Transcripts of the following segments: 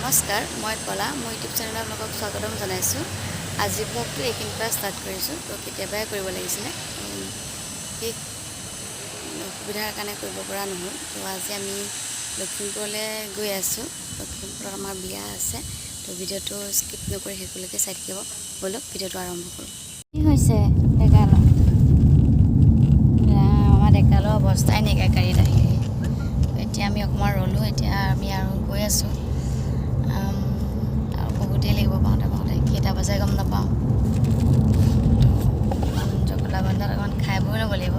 নমস্কাৰ, মই কলা মোৰ ইউটিউব চেনেলত আপোনালোকক স্বাগতম জনাইছোঁ। আজি ব্লগটো এইখিনিৰ পৰা ষ্টাৰ্ট কৰিছোঁ। তো কেতিয়াবাই কৰিব লাগিছিলে, সেই অসুবিধাৰ কাৰণে কৰিব পৰা নহ'ল। তো আজি আমি লখিমপুৰলৈ গৈ আছোঁ। লখিমপুৰত আমাৰ বিয়া আছে। তো ভিডিঅ'টো স্কিপ নকৰি শেষলৈকে চাই থাকিব। ব'লক ভিডিঅ'টো আৰম্ভ কৰোঁ। কি হৈছে ডেকালৰ? আমাৰ ডেকালৰ অৱস্থাই নাইকিয়া গাড়ীত আহি। এতিয়া আমি অকণমান ৰ'লোঁ, এতিয়া আমি আৰু গৈ আছোঁ। আৰু বহুতেই লাগিব পাওঁতে কেইটা বজাই গম নাপাওঁ। জখলা বন্ধাত অকণমান খাই বৈ ল'ব লাগিব।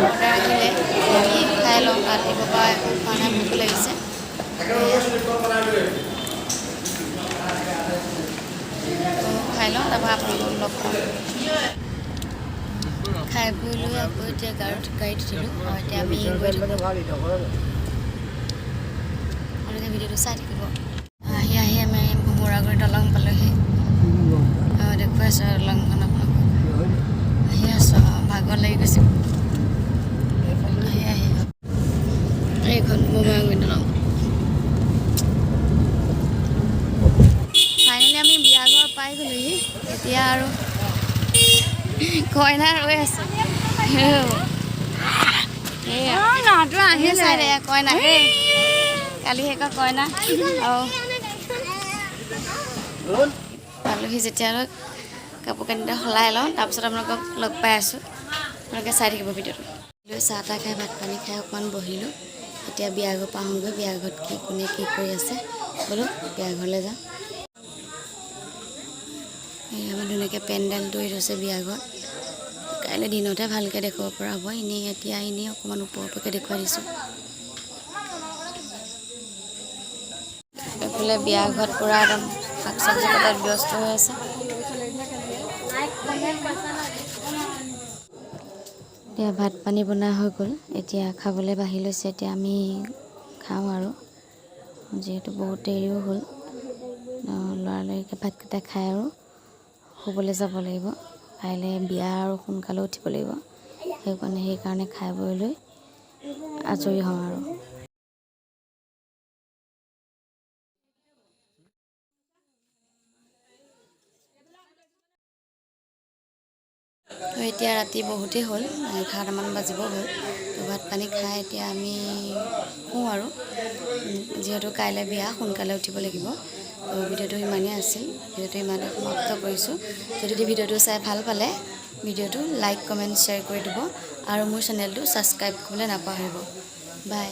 অৰ্ডাৰ আহিলে আমি খাই লওঁ। ৰাতিপুৱা একো খোৱা নাই, ভোক লাগিছে। খাই লওঁ, তাৰপৰা আপোনালোকক লগ পাম। খাই বৈ লৈ আকৌ এতিয়া গাড়ীত উঠিলোঁ। আৰু এতিয়া আমি গৈ থাকোঁ। আপোনালোকে ভিডিঅ'টো চাই থাকিব। আহি আমি ভোমোৰাগুৰি দলং পালোঁহি। দেখুৱাই আছোঁ দলংখন আপোনালোকক। আহি আছোঁ, ভাগৰ লাগি গৈছে। আহি এইখন ভোমোৰাগুৰি দলং। ফাইনেলি আমি বিয়া ঘৰ পাই গ'লোহি। এতিয়া আৰু কইনা ৰৈ আছে। আহিছে কইনা, কালি শেষ কইনা। আৰু পালোহি যেতিয়া কাপোৰ কানিটা সলাই লওঁ, তাৰপিছত আপোনালোকক লগ পাই আছোঁ। আপোনালোকে চাই থাকিব ভিডিঅ'টো। চাহ তাহ খাই ভাত পানী খাই অকণমান বহিলোঁ। এতিয়া বিয়া ঘৰ পাওঁগৈ। বিয়া ঘৰত কোনে কি কৰি আছে বোলো বিয়া ঘৰলৈ যাওঁ। আমাৰ ধুনীয়াকৈ পেণ্ডেল তৰি থৈছে বিয়া ঘৰত। কাইলৈ দিনতহে ভালকৈ দেখুৱাব পৰা হ'ব। এতিয়া অকণমান ওপৰলৈকে দেখুৱাই দিছোঁ। এইফালে বিয়া ঘৰত পূৰা একদম শাক চব্জি কটাত ব্যস্ত হৈ আছে। এতিয়া ভাত পানী বনোৱা হৈ গ'ল। এতিয়া খাবলৈ বাঢ়ি লৈছে। এতিয়া আমি খাওঁ আৰু, যিহেতু বহুত দেৰিও হ'ল। লৰালৰিকৈ ভাতকেইটা খাই আৰু শুবলৈ যাব লাগিব। কাইলৈ বিয়া আৰু সোনকালে উঠিব লাগিব। সেইকাৰণে খাই বৈ লৈ আজৰি হওঁ আৰু। এতিয়া ৰাতি বহুতেই হ'ল, 11টামান বাজিব হ'ল। তো ভাত পানী খাই এতিয়া আমি শুওঁ আৰু, যিহেতু কাইলৈ বিয়া সোনকালে উঠিব লাগিব। তো ভিডিঅ'টো ইমানেই আছিল। ভিডিঅ'টো ইমানে সমাপ্ত কৰিছোঁ। যদি ভিডিঅ'টো চাই ভাল পালে ভিডিঅ'টো লাইক কমেণ্ট শ্বেয়াৰ কৰি দিব আৰু মোৰ চেনেলটো ছাবস্ক্ৰাইব কৰিবলৈ নাপাহৰিব। বাই।